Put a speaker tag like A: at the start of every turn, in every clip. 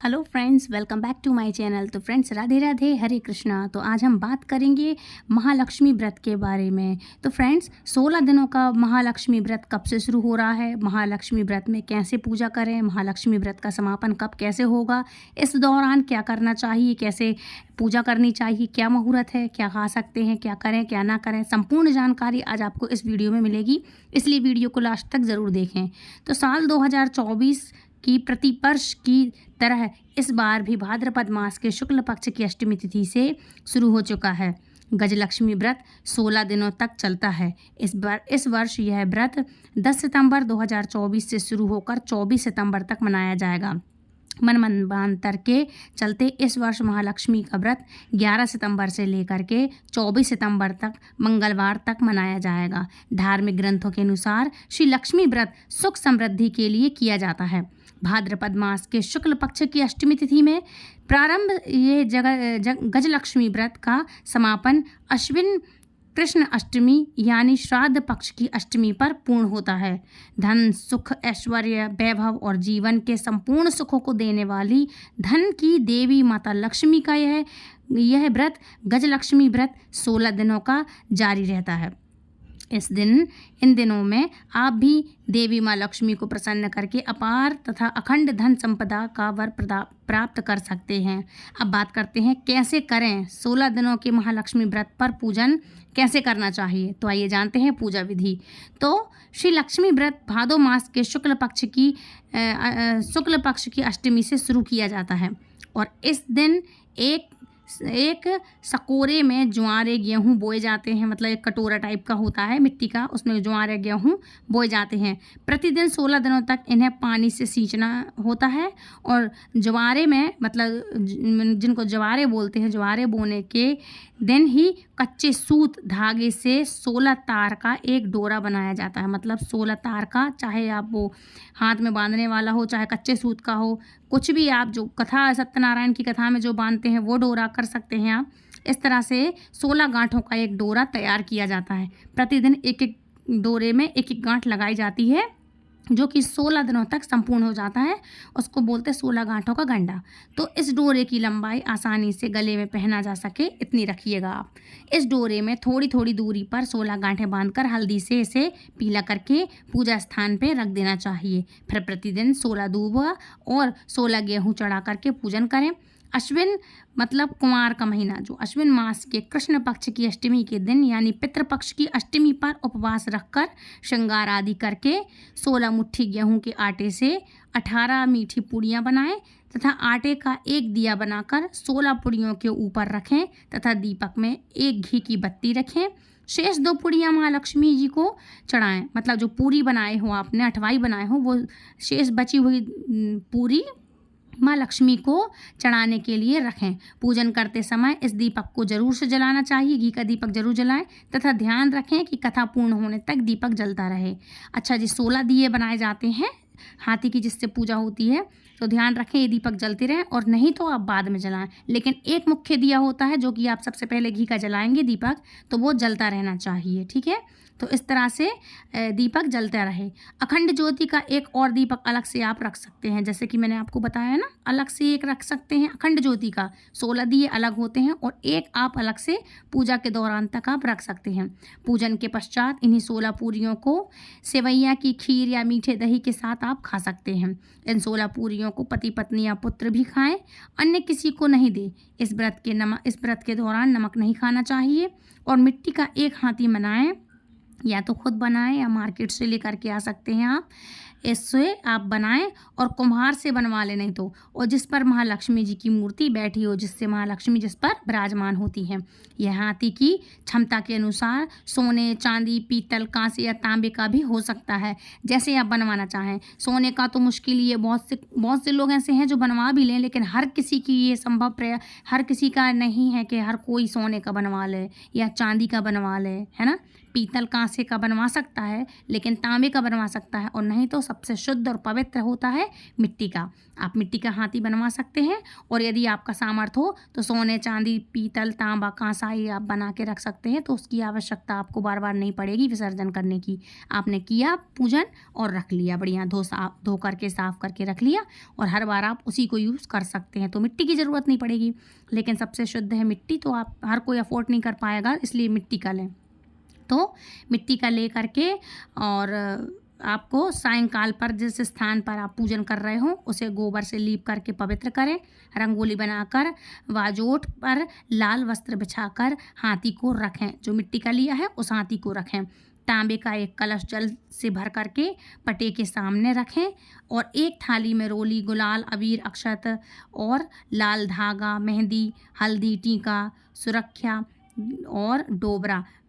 A: Hello friends, welcome back to my channel. तो friends, Radhe Radhe, Hare Krishna. तो आज हम बात करेंगे महालक्ष्मी व्रत के बारे में। तो फ्रेंड्स, 16 दिनों का महालक्ष्मी व्रत कब से शुरू हो रहा है, महालक्ष्मी व्रत में कैसे पूजा करें, महालक्ष्मी व्रत का समापन कब कैसे होगा, इस दौरान क्या करना चाहिए, कैसे पूजा करनी चाहिए, क्या मुहूर्त है, क्या खा सकते हैं, क्या करें क्या ना करें, संपूर्ण जानकारी आज आपको इस वीडियो में मिलेगी, इसलिए वीडियो को लास्ट तक ज़रूर देखें। तो साल 2024 की प्रतिवर्ष की तरह इस बार भी भाद्रपद मास के शुक्ल पक्ष की अष्टमी तिथि से शुरू हो चुका है। गजलक्ष्मी व्रत 16 दिनों तक चलता है। इस वर्ष यह व्रत 10 सितंबर 2024 से शुरू होकर 24 सितंबर तक मनाया जाएगा। मनमांतर के चलते इस वर्ष महालक्ष्मी का व्रत 11 सितंबर से लेकर के 24 सितंबर तक मंगलवार तक मनाया जाएगा। धार्मिक ग्रंथों के अनुसार श्री लक्ष्मी व्रत सुख समृद्धि के लिए किया जाता है। भाद्रपद मास के शुक्ल पक्ष की अष्टमी तिथि में प्रारंभ ये गजलक्ष्मी व्रत का समापन अश्विन कृष्ण अष्टमी यानी श्राद्ध पक्ष की अष्टमी पर पूर्ण होता है। धन, सुख, ऐश्वर्य, वैभव और जीवन के संपूर्ण सुखों को देने वाली धन की देवी माता लक्ष्मी का यह व्रत गजलक्ष्मी व्रत 16 दिनों का जारी रहता है। इन दिनों में आप भी देवी माँ लक्ष्मी को प्रसन्न करके अपार तथा अखंड धन संपदा का वर प्राप्त कर सकते हैं। अब बात करते हैं कैसे करें, 16 दिनों के महालक्ष्मी व्रत पर पूजन कैसे करना चाहिए। तो आइए जानते हैं पूजा विधि। तो श्री लक्ष्मी व्रत भादो मास के शुक्ल पक्ष की अष्टमी से शुरू किया जाता है और इस दिन एक सकोरे में ज्वारे गेहूँ बोए जाते हैं। मतलब एक कटोरा टाइप का होता है मिट्टी का, उसमें ज्वारे गेहूँ बोए जाते हैं। प्रतिदिन 16 दिनों तक इन्हें पानी से सींचना होता है और ज्वारे में मतलब जिनको ज्वारे बोलते हैं, ज्वारे बोने के दिन ही कच्चे सूत धागे से 16 तार का एक डोरा बनाया जाता है। मतलब 16 तार का, चाहे आप वो हाथ में बांधने वाला हो, चाहे कच्चे सूत का हो, कुछ भी आप जो कथा सत्यनारायण की कथा में जो बांधते हैं वो डोरा कर सकते हैं आप। इस तरह से 16 गांठों का एक डोरा तैयार किया जाता है। प्रतिदिन एक एक डोरे में एक एक गांठ लगाई जाती है जो कि 16 दिनों तक संपूर्ण हो जाता है। उसको बोलते हैं 16 गांठों का गंडा। तो इस डोरे की लंबाई आसानी से गले में पहना जा सके इतनी रखिएगा आप। इस डोरे में थोड़ी थोड़ी दूरी पर 16 गांठें बांधकर हल्दी से इसे पीला करके पूजा स्थान पे रख देना चाहिए। फिर प्रतिदिन 16 दूब और 16 गेहूँ चढ़ा करके पूजन करें। अश्विन मतलब कुमार का महीना, जो अश्विन मास के कृष्ण पक्ष की अष्टमी के दिन यानी पितृपक्ष की अष्टमी पर उपवास रखकर श्रृंगार आदि करके 16 मुट्ठी गेहूं के आटे से 18 मीठी पूड़ियाँ बनाएं तथा आटे का एक दिया बनाकर 16 पूड़ियों के ऊपर रखें तथा दीपक में एक घी की बत्ती रखें। शेष 2 पूड़ियाँ महालक्ष्मी जी को चढ़ाएं। मतलब जो पूरी बनाए हो आपने, अठवाई बनाए हो, वो शेष बची हुई पूरी माँ लक्ष्मी को चढ़ाने के लिए रखें। पूजन करते समय इस दीपक को जरूर से जलाना चाहिए, घी का दीपक जरूर जलाएं तथा ध्यान रखें कि कथा पूर्ण होने तक दीपक जलता रहे। अच्छा जी, 16 दिए बनाए जाते हैं हाथी की जिससे पूजा होती है, तो ध्यान रखें ये दीपक जलते रहें और नहीं तो आप बाद में जलाएं। लेकिन एक मुख्य दिया होता है जो कि आप सबसे पहले घी का जलाएंगे दीपक, तो वो जलता रहना चाहिए। ठीक है, तो इस तरह से दीपक जलता रहे। अखंड ज्योति का एक और दीपक अलग से आप रख सकते हैं, जैसे कि मैंने आपको बताया ना, अलग से एक रख सकते हैं अखंड ज्योति का। 16 दिए अलग होते हैं और एक आप अलग से पूजा के दौरान तक आप रख सकते हैं। पूजन के पश्चात इन्हीं 16 पूरियों को सेवैया की खीर या मीठे दही के साथ आप खा सकते हैं। इन 16 पूरियों को पति पत्नी या पुत्र भी खाएं, अन्य किसी को नहीं दे। इस व्रत के दौरान नमक नहीं खाना चाहिए और मिट्टी का एक हाथी बनाएं, या तो खुद बनाएं या मार्केट से लेकर के आ सकते हैं आप। इससे आप बनाएं और कुम्हार से बनवा लें नहीं तो, और जिस पर महालक्ष्मी जी की मूर्ति बैठी हो, जिससे महालक्ष्मी जिस पर विराजमान होती हैं। यह हाथी की क्षमता के अनुसार सोने, चांदी, पीतल, कांसे या तांबे का भी हो सकता है, जैसे आप बनवाना चाहें। सोने का तो मुश्किल ही है, बहुत से लोग ऐसे हैं जो बनवा भी लें, लेकिन हर किसी की ये हर किसी का नहीं है कि हर कोई सोने का बनवा ले या चांदी का बनवा ले, है ना। पीतल कांसे का बनवा सकता है, लेकिन तांबे का बनवा सकता है, और नहीं तो सबसे शुद्ध और पवित्र होता है मिट्टी का। आप मिट्टी का हाथी बनवा सकते हैं, और यदि आपका सामर्थ्य हो तो सोने, चांदी, पीतल, तांबा, कांसा ये आप बना के रख सकते हैं, तो उसकी आवश्यकता आपको बार बार नहीं पड़ेगी विसर्जन करने की। आपने किया पूजन और रख लिया, बढ़िया धो करके साफ करके रख लिया, और हर बार आप उसी को यूज़ कर सकते हैं, तो मिट्टी की ज़रूरत नहीं पड़ेगी। लेकिन सबसे शुद्ध है मिट्टी, तो आप हर कोई अफोर्ड नहीं कर पाएगा, इसलिए मिट्टी का लें। तो मिट्टी का ले करके, और आपको सायंकाल पर जिस स्थान पर आप पूजन कर रहे हो उसे गोबर से लीप करके पवित्र करें। रंगोली बनाकर वाजोट पर लाल वस्त्र बिछाकर हाथी को रखें, जो मिट्टी का लिया है उस हाथी को रखें। तांबे का एक कलश जल से भर करके पटे के सामने रखें, और एक थाली में रोली, गुलाल, अबीर, अक्षत और लाल धागा, मेहंदी, हल्दी, टीका, सुरक्षा और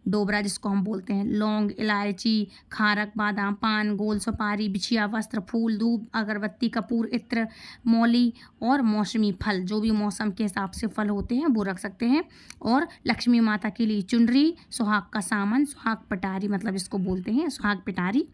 A: डोबरा जिसको हम बोलते हैं, लौंग, इलायची, खारक, बादाम, पान, गोल सुपारी, बिछिया वस्त्र, फूल, धूप, अगरबत्ती, कपूर, इत्र, मौली और मौसमी फल, जो भी मौसम के हिसाब से फल होते हैं वो रख सकते हैं। और लक्ष्मी माता के लिए चुनरी, सुहाग का सामान, सुहाग पिटारी मतलब जिसको बोलते हैं सुहाग पिटारी,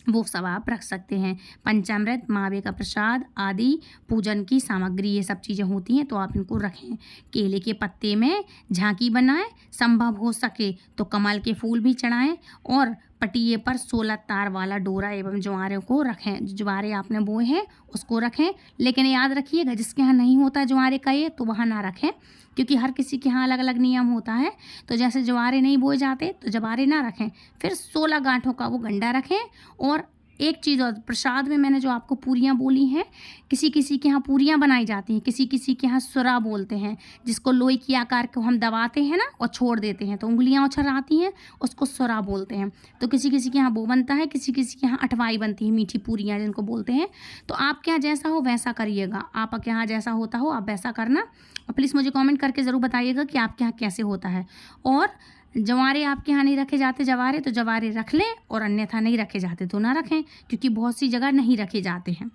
A: वो सब आप रख सकते हैं। पंचामृत, मावे का प्रसाद आदि पूजन की सामग्री, ये सब चीज़ें होती हैं, तो आप इनको रखें। केले के पत्ते में झांकी बनाएं, संभव हो सके तो कमल के फूल भी चढ़ाएं, और पटिये पर 16 तार वाला डोरा एवं ज्वारे को रखें। ज्वारे आपने बोए हैं उसको रखें, लेकिन याद रखिएगा जिसके यहाँ नहीं होता ज्वारे का ये, तो वहाँ ना रखें, क्योंकि हर किसी के यहाँ अलग अलग नियम होता है। तो जैसे ज्वारे नहीं बोए जाते तो ज्वारे ना रखें। फिर 16 गांठों का वो गंडा रखें। और एक चीज़ और, प्रसाद में मैंने जो आपको पूरियाँ बोली हैं, किसी किसी के यहाँ पूरियाँ बनाई जाती हैं, किसी किसी के यहाँ सुरा बोलते हैं, जिसको लोई की आकार को हम दबाते हैं ना और छोड़ देते हैं तो उंगलियाँ उछल आती हैं, उसको सुरा बोलते हैं। तो किसी किसी के यहाँ वो बनता है, किसी किसी के यहाँ अठवाई बनती है, मीठी पूरियाँ जिनको बोलते हैं। तो आपके यहाँ जैसा हो वैसा करिएगा, आपके यहाँ जैसा होता हो आप वैसा करना, और प्लीज़ मुझे कमेंट करके ज़रूर बताइएगा कि आपके यहाँ कैसे होता है। और जवारे आपके यहाँ नहीं रखे जाते जवारे, तो जवारे रख लें, और अन्यथा नहीं रखे जाते तो ना रखें, क्योंकि बहुत सी जगह नहीं रखे जाते हैं।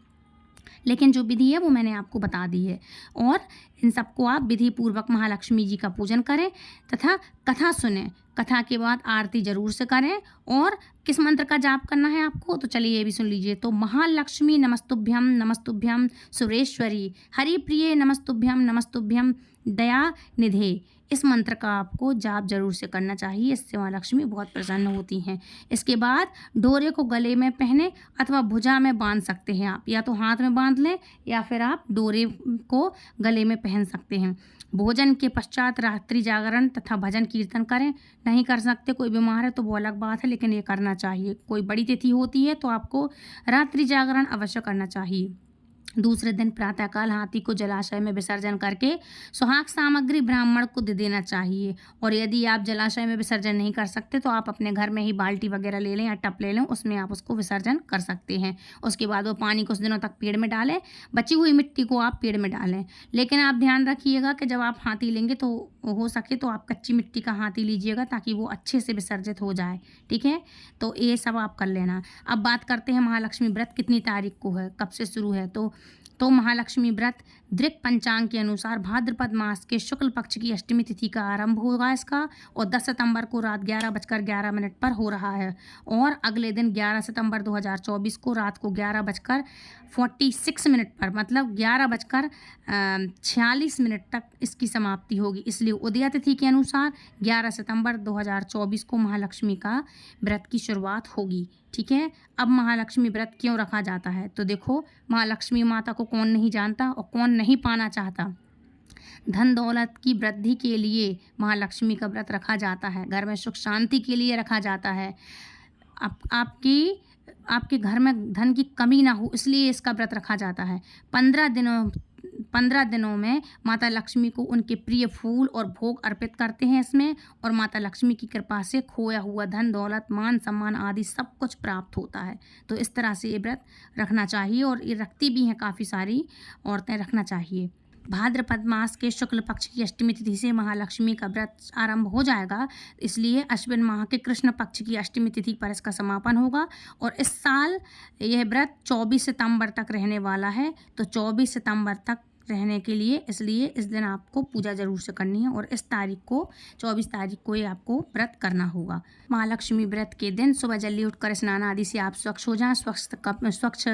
A: लेकिन जो विधि है वो मैंने आपको बता दी है। और इन सबको आप विधि पूर्वक महालक्ष्मी जी का पूजन करें तथा कथा सुनें। कथा के बाद आरती जरूर से करें। और किस मंत्र का जाप करना है आपको, तो चलिए ये भी सुन लीजिए। तो महालक्ष्मी नमस्तुभ्यम नमस्तुभ्यम सुरेश्वरी हरिप्रिये नमस्तुभ्यम नमस्तुभ्यम दया निधे, इस मंत्र का आपको जाप जरूर से करना चाहिए, इससे माँ लक्ष्मी बहुत प्रसन्न होती हैं। इसके बाद डोरे को गले में पहने अथवा भुजा में बांध सकते हैं आप, या तो हाथ में बांध लें या फिर आप डोरे को गले में पहन सकते हैं। भोजन के पश्चात रात्रि जागरण तथा भजन कीर्तन करें। नहीं कर सकते, कोई बीमार है तो वो अलग बात है, लेकिन ये करना चाहिए। कोई बड़ी तिथि होती है तो आपको रात्रि जागरण अवश्य करना चाहिए। दूसरे दिन प्रातःकाल हाथी को जलाशय में विसर्जन करके सुहाग सामग्री ब्राह्मण को दे देना चाहिए। और यदि आप जलाशय में विसर्जन नहीं कर सकते तो आप अपने घर में ही बाल्टी वगैरह ले लें या टप ले लें, उसमें आप उसको विसर्जन कर सकते हैं। उसके बाद वो पानी कुछ दिनों तक पेड़ में डालें, बची हुई मिट्टी को आप पेड़ में डालें। लेकिन आप ध्यान रखिएगा कि जब आप हाथी लेंगे तो हो सके तो आप कच्ची मिट्टी का हाथी लीजिएगा, ताकि वो अच्छे से विसर्जित हो जाए। ठीक है, तो ये सब आप कर लेना। अब बात करते हैं महालक्ष्मी व्रत कितनी तारीख को है, कब से शुरू है। तो महालक्ष्मी व्रत दृक पंचांग के अनुसार भाद्रपद मास के शुक्ल पक्ष की अष्टमी तिथि का आरंभ होगा इसका, और 10 सितंबर को रात 11:11 पर हो रहा है। और अगले दिन 11 सितंबर 2024 को रात को 11:46 पर, मतलब 11:46 तक इसकी समाप्ति होगी। इसलिए उदया तिथि के अनुसार 11 सितंबर 2024 को महालक्ष्मी का व्रत की शुरुआत होगी। ठीक है, अब महालक्ष्मी व्रत क्यों रखा जाता है, तो देखो, महालक्ष्मी माता को कौन नहीं जानता और कौन नहीं पाना चाहता। धन दौलत की वृद्धि के लिए महालक्ष्मी का व्रत रखा जाता है, घर में सुख शांति के लिए रखा जाता है, आपके घर में धन की कमी ना हो, इसलिए इसका व्रत रखा जाता है। 15 दिनों में माता लक्ष्मी को उनके प्रिय फूल और भोग अर्पित करते हैं इसमें, और माता लक्ष्मी की कृपा से खोया हुआ धन दौलत मान सम्मान आदि सब कुछ प्राप्त होता है। तो इस तरह से ये व्रत रखना चाहिए, और ये रखती भी हैं, काफ़ी सारी औरतें रखना चाहिए। भाद्रपद मास के शुक्ल पक्ष की अष्टमी तिथि से महालक्ष्मी का व्रत आरंभ हो जाएगा, इसलिए अश्विन माह के कृष्ण पक्ष की अष्टमी तिथि पर इसका समापन होगा। और इस साल यह व्रत 24 सितंबर तक रहने वाला है, तो 24 सितंबर तक रहने के लिए, इसलिए इस दिन आपको पूजा ज़रूर से करनी है। और इस तारीख को 24 तारीख को ये आपको व्रत करना होगा। महालक्ष्मी व्रत के दिन सुबह जल्दी उठकर स्नान आदि से आप स्वच्छ हो जाएं, स्वच्छ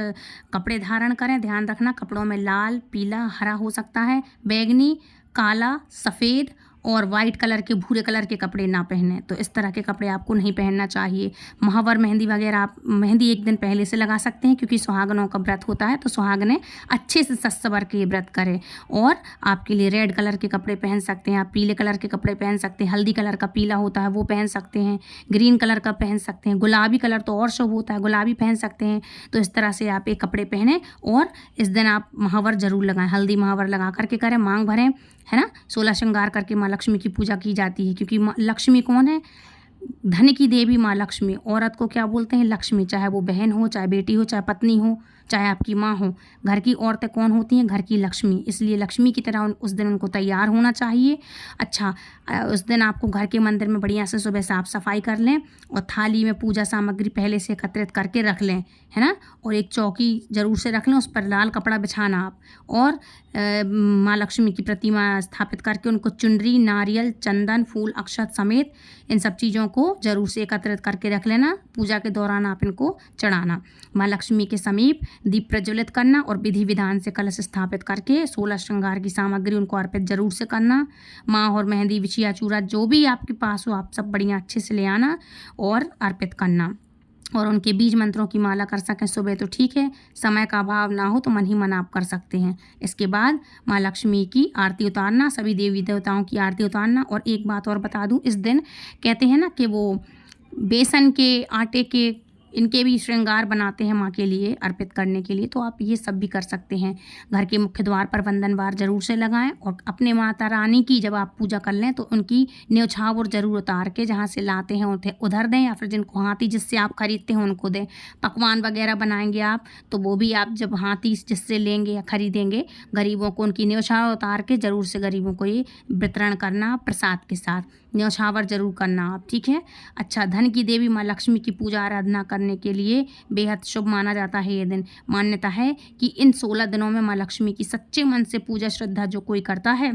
A: कपड़े धारण करें। ध्यान रखना कपड़ों में लाल, पीला, हरा हो सकता है, बैंगनी, काला, सफ़ेद और वाइट कलर के, भूरे कलर के कपड़े ना पहने। तो इस तरह के कपड़े आपको नहीं पहनना चाहिए। महावर, मेहंदी वगैरह आप मेहंदी एक दिन पहले से लगा सकते हैं, क्योंकि सुहागनों का व्रत होता है, तो सुहागनें अच्छे से सज संवर के ये व्रत करें। और आपके लिए रेड कलर के कपड़े पहन सकते हैं, आप पीले कलर के कपड़े पहन सकते हैं, हल्दी कलर का पीला होता है वो पहन सकते हैं, ग्रीन कलर का पहन सकते हैं, गुलाबी कलर तो और शुभ होता है, गुलाबी पहन सकते हैं। तो इस तरह से आप एक कपड़े पहने और इस दिन आप महावर ज़रूर लगाएं, हल्दी महावर लगा करके करें, मांग भरें, है ना। 16 श्रृंगार करके माँ लक्ष्मी की पूजा की जाती है, क्योंकि लक्ष्मी कौन है? धन की देवी माँ लक्ष्मी। औरत को क्या बोलते हैं? लक्ष्मी। चाहे वो बहन हो, चाहे बेटी हो, चाहे पत्नी हो, चाहे आपकी माँ हो। घर की औरतें कौन होती हैं? घर की लक्ष्मी। इसलिए लक्ष्मी की तरह उस दिन उनको तैयार होना चाहिए। अच्छा, उस दिन आपको घर के मंदिर में बढ़िया से सुबह साफ़ सफाई कर लें और थाली में पूजा सामग्री पहले से एकत्रित करके रख लें, है ना। और एक चौकी ज़रूर से रख लें, उस पर लाल कपड़ा बिछाना आप, और माँ लक्ष्मी की प्रतिमा स्थापित करके उनको चुनरी, नारियल, चंदन, फूल, अक्षत समेत इन सब चीज़ों को ज़रूर से एकत्रित करके रख लेना। पूजा के दौरान आप इनको चढ़ाना। माँ लक्ष्मी के समीप दीप प्रज्वलित करना और विधि विधान से कलश स्थापित करके 16 श्रृंगार की सामग्री उनको अर्पित जरूर से करना। माँ और मेहंदी, बिछिया, चूड़ा जो भी आपके पास हो आप सब बढ़िया अच्छे से ले आना और अर्पित करना। और उनके बीज मंत्रों की माला कर सकें सुबह तो ठीक है, समय का अभाव ना हो तो मन ही मन आप कर सकते हैं। इसके बाद माँ लक्ष्मी की आरती उतारना, सभी देवी देवताओं की आरती उतारना। और एक बात और बता दूं, इस दिन कहते हैं ना कि वो बेसन के, आटे के, इनके भी श्रृंगार बनाते हैं माँ के लिए अर्पित करने के लिए, तो आप ये सब भी कर सकते हैं। घर के मुख्य द्वार पर वंदनवार जरूर से लगाएं और अपने माता रानी की जब आप पूजा कर लें तो उनकी न्योछावर जरूर उतार के जहाँ से लाते हैं उधर दें, या फिर जिनको हाथी जिससे आप खरीदते हैं उनको दें। पकवान वगैरह बनाएंगे आप तो वो भी आप जब हाथी जिससे लेंगे या खरीदेंगे, गरीबों को उनकी न्योछावर उतार के जरूर से गरीबों को ये वितरण करना प्रसाद के साथ, न्योछावर जरूर करना आप, ठीक है। अच्छा, धन की देवी माँ लक्ष्मी की पूजा आराधना करने के लिए बेहद शुभ माना जाता है ये दिन। मान्यता है कि इन 16 दिनों में माँ लक्ष्मी की सच्चे मन से पूजा श्रद्धा जो कोई करता है,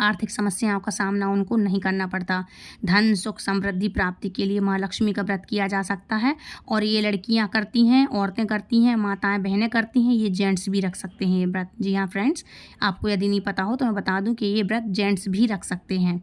A: आर्थिक समस्याओं का सामना उनको नहीं करना पड़ता। धन, सुख, समृद्धि प्राप्ति के लिए माँ लक्ष्मी का व्रत किया जा सकता है। और ये लड़कियां करती हैं, औरतें करती हैं, माताएं बहनें करती हैं, ये जेंट्स भी रख सकते हैं ये व्रत। जी हाँ फ्रेंड्स, आपको यदि नहीं पता हो तो मैं बता दूं कि ये व्रत जेंट्स भी रख सकते हैं।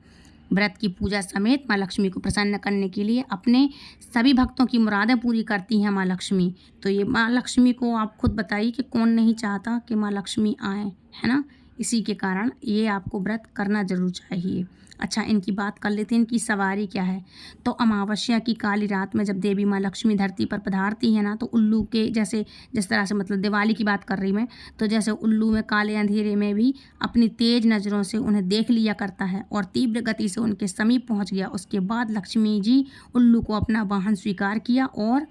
A: व्रत की पूजा समेत माँ लक्ष्मी को प्रसन्न करने के लिए अपने सभी भक्तों की मुरादें पूरी करती हैं माँ लक्ष्मी। तो ये माँ लक्ष्मी को आप खुद बताइए कि कौन नहीं चाहता कि माँ लक्ष्मी आए, है ना। इसी के कारण ये आपको व्रत करना जरूर चाहिए। अच्छा, इनकी बात कर लेते हैं, इनकी सवारी क्या है। तो अमावस्या की काली रात में जब देवी माँ लक्ष्मी धरती पर पधारती है ना, तो उल्लू के जैसे, जिस तरह से मतलब दिवाली की बात कर रही मैं, तो जैसे उल्लू में काले अंधेरे में भी अपनी तेज नज़रों से उन्हें देख लिया करता है और तीव्र गति से उनके समीप पहुँच गया। उसके बाद लक्ष्मी जी उल्लू को अपना वाहन स्वीकार किया और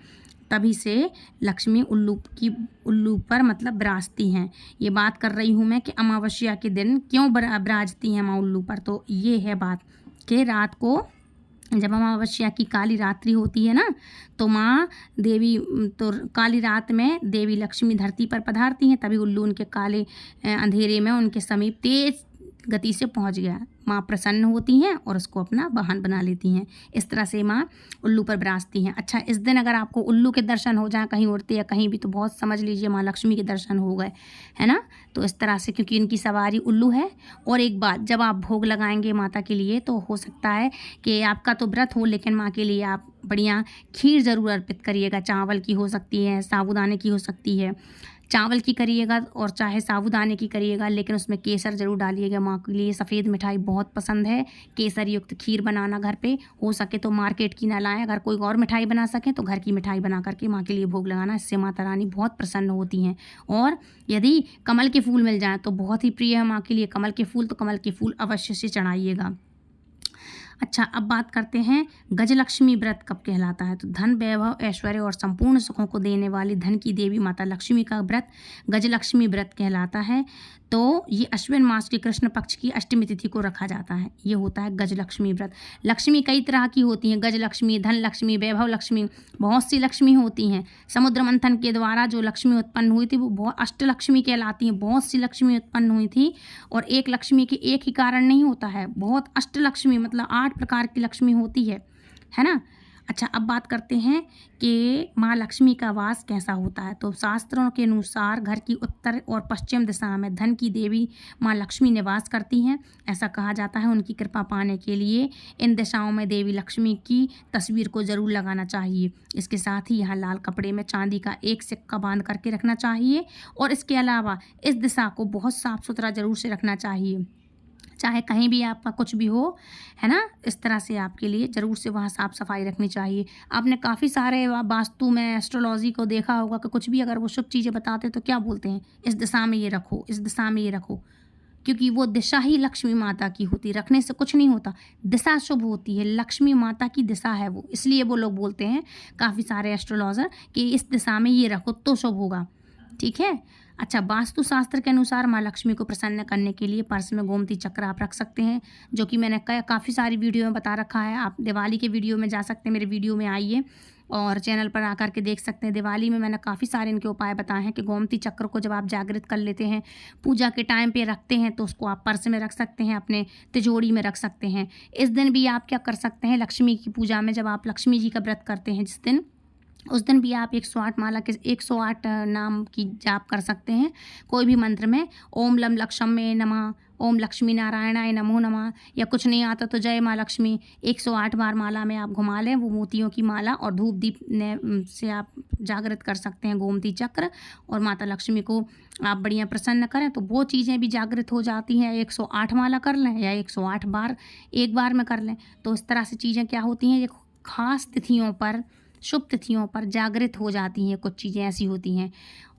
A: तभी से लक्ष्मी उल्लू पर मतलब विराजती हैं। ये बात कर रही हूँ मैं कि अमावस्या के दिन क्यों विराजती हैं माँ उल्लू पर। तो ये है बात कि रात को जब अमावस्या की काली रात्रि होती है ना, तो माँ देवी, तो काली रात में देवी लक्ष्मी धरती पर पधारती हैं, तभी उल्लू उनके काले अंधेरे में उनके समीप तेज गति से पहुंच गया। माँ प्रसन्न होती हैं और उसको अपना वाहन बना लेती हैं। इस तरह से माँ उल्लू पर विराजती हैं। अच्छा, इस दिन अगर आपको उल्लू के दर्शन हो जाए कहीं उड़ते या कहीं भी, तो बहुत समझ लीजिए माँ लक्ष्मी के दर्शन हो गए, है ना। तो इस तरह से, क्योंकि इनकी सवारी उल्लू है। और एक बात, जब आप भोग लगाएंगे माता के लिए तो हो सकता है कि आपका तो व्रत हो, लेकिन माँ के लिए आप बढ़िया खीर ज़रूर अर्पित करिएगा। चावल की हो सकती है, साबूदाने की हो सकती है। चावल की करिएगा और चाहे साबूदाने की करिएगा, लेकिन उसमें केसर ज़रूर डालिएगा। माँ के लिए सफ़ेद मिठाई बहुत पसंद है। केसर युक्त खीर बनाना घर पे, हो सके तो मार्केट की ना लाएं। अगर कोई और मिठाई बना सकें तो घर की मिठाई बना करके माँ के लिए भोग लगाना, इससे माता रानी बहुत प्रसन्न होती हैं। और यदि कमल के फूल मिल जाएँ तो बहुत ही प्रिय है माँ के लिए कमल के फूल, तो कमल के फूल अवश्य से चढ़ाइएगा। अच्छा, अब बात करते हैं गजलक्ष्मी व्रत कब कहलाता है। तो धन, वैभव, ऐश्वर्य और संपूर्ण सुखों को देने वाली धन की देवी माता लक्ष्मी का व्रत गजलक्ष्मी व्रत कहलाता है। तो ये अश्विन मास के कृष्ण पक्ष की अष्टमी तिथि को रखा जाता है। ये होता है गजलक्ष्मी व्रत। लक्ष्मी कई तरह की होती हैं, गजलक्ष्मी, धन लक्ष्मी, वैभव लक्ष्मी, बहुत सी लक्ष्मी होती हैं। समुद्र मंथन के द्वारा जो लक्ष्मी उत्पन्न हुई थी वो बहुत अष्टलक्ष्मी कहलाती हैं। बहुत सी लक्ष्मी उत्पन्न हुई थी और एक लक्ष्मी के एक ही कारण नहीं होता है, बहुत अष्टलक्ष्मी मतलब 8 प्रकार की लक्ष्मी होती है ना। अच्छा, अब बात करते हैं कि माँ लक्ष्मी का वास कैसा होता है। तो शास्त्रों के अनुसार घर की उत्तर और पश्चिम दिशा में धन की देवी माँ लक्ष्मी निवास करती हैं। ऐसा कहा जाता है उनकी कृपा पाने के लिए इन दिशाओं में देवी लक्ष्मी की तस्वीर को ज़रूर लगाना चाहिए। इसके साथ ही यहाँ लाल कपड़े में चांदी का एक सिक्का बांध करके रखना चाहिए और इसके अलावा इस दिशा को बहुत साफ़ सुथरा ज़रूर से रखना चाहिए। चाहे कहीं भी आपका कुछ भी हो, है ना, इस तरह से आपके लिए ज़रूर से वहाँ साफ़ सफाई रखनी चाहिए। आपने काफ़ी सारे वास्तु में एस्ट्रोलॉजी को देखा होगा कि कुछ भी अगर वो शुभ चीज़ें बताते तो क्या बोलते हैं, इस दिशा में ये रखो, इस दिशा में ये रखो, क्योंकि वो दिशा ही लक्ष्मी माता की होती है। रखने से कुछ नहीं होता, दिशा शुभ होती है, लक्ष्मी माता की दिशा है वो, इसलिए वो लोग बोलते हैं काफ़ी सारे एस्ट्रोलॉजर कि इस दिशा में ये रखो तो शुभ होगा। ठीक है। अच्छा, वास्तुशास्त्र के अनुसार माँ लक्ष्मी को प्रसन्न करने के लिए पर्स में गोमती चक्र आप रख सकते हैं, जो कि मैंने काफ़ी सारी वीडियो में बता रखा है। आप दिवाली के वीडियो में जा सकते हैं, मेरे वीडियो में आइए और चैनल पर आकर के देख सकते हैं। दिवाली में मैंने काफ़ी सारे इनके उपाय बताए हैं कि गोमती चक्र को जब आप जागृत कर लेते हैं, पूजा के टाइम पे रखते हैं, तो उसको आप पर्स में रख सकते हैं, अपने तिजोरी में रख सकते हैं। इस दिन भी आप क्या कर सकते हैं, लक्ष्मी की पूजा में जब आप लक्ष्मी जी का व्रत करते हैं जिस दिन, उस दिन भी आप 108 माला के 108 नाम की जाप कर सकते हैं कोई भी मंत्र में। ओम लम लक्ष्मी नमः, ओम लक्ष्मी नारायणाय नमो नमः, या कुछ नहीं आता तो जय माँ लक्ष्मी 108 बार माला में आप घुमा लें। वो मोतियों की माला और धूप दीप से आप जागृत कर सकते हैं गोमती चक्र, और माता लक्ष्मी को आप बढ़िया प्रसन्न करें तो वो चीज़ें भी जागृत हो जाती हैं। 108 माला कर लें या 108 बार एक बार में कर लें, तो इस तरह से चीज़ें क्या होती हैं, ये खास तिथियों पर, शुभ तिथियों पर जागृत हो जाती हैं। कुछ चीज़ें ऐसी होती हैं,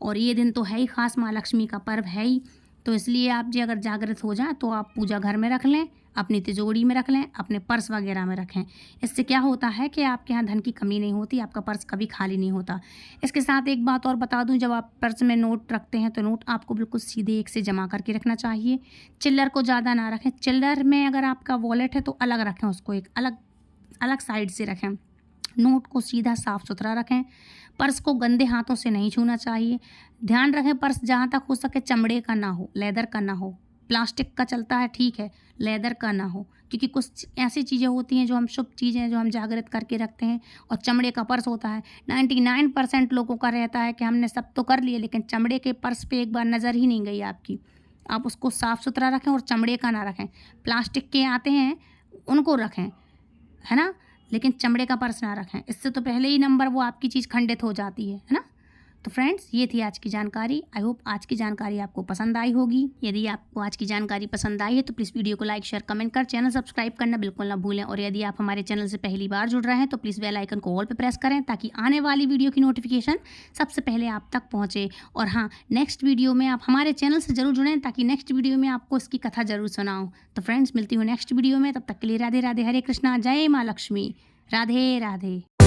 A: और ये दिन तो है ही खास, माँ लक्ष्मी का पर्व है ही, तो इसलिए आप जी अगर जागृत हो जाए तो आप पूजा घर में रख लें, अपनी तिजोरी में रख लें, अपने पर्स वगैरह में रखें। इससे क्या होता है कि आपके यहाँ धन की कमी नहीं होती, आपका पर्स कभी खाली नहीं होता। इसके साथ एक बात और बता दूं, जब आप पर्स में नोट रखते हैं तो नोट आपको बिल्कुल सीधे एक से जमा करके रखना चाहिए। चिल्लर को ज़्यादा ना रखें। चिल्लर में अगर आपका वॉलेट है तो अलग रखें, उसको एक अलग साइड से रखें। नोट को सीधा साफ़ सुथरा रखें। पर्स को गंदे हाथों से नहीं छूना चाहिए। ध्यान रखें पर्स जहाँ तक हो सके चमड़े का ना हो, लेदर का ना हो। प्लास्टिक का चलता है ठीक है, लेदर का ना हो, क्योंकि कुछ ऐसी चीज़ें होती हैं जो हम शुभ चीज़ें जो हम जागृत करके रखते हैं, और चमड़े का पर्स होता है। 99% लोगों का रहता है कि हमने सब तो कर लिए लेकिन चमड़े के पर्स पे एक बार नज़र ही नहीं गई आपकी। आप उसको साफ़ सुथरा रखें और चमड़े का ना रखें। प्लास्टिक के आते हैं उनको रखें, है ना, लेकिन चमड़े का पर्स ना रखें। इससे तो पहले ही नंबर वो आपकी चीज़ खंडित हो जाती है ना। तो फ्रेंड्स, ये थी आज की जानकारी। आई होप आज की जानकारी आपको पसंद आई होगी। यदि आपको आज की जानकारी पसंद आई है तो प्लीज़ वीडियो को लाइक, शेयर, कमेंट कर चैनल सब्सक्राइब करना बिल्कुल ना भूलें। और यदि आप हमारे चैनल से पहली बार जुड़ रहे हैं तो प्लीज़ बेल आइकन को ऑल पे प्रेस करें, ताकि आने वाली वीडियो की नोटिफिकेशन सबसे पहले आप तक पहुँचे। और हाँ, नेक्स्ट वीडियो में आप हमारे चैनल से ज़रूर जुड़ें, ताकि नेक्स्ट वीडियो में आपको इसकी कथा ज़रूर सुनाऊँ। तो फ्रेंड्स, मिलती हूँ नेक्स्ट वीडियो में, तब तक के लिए राधे राधे, हरे कृष्णा, जय माँ लक्ष्मी, राधे राधे।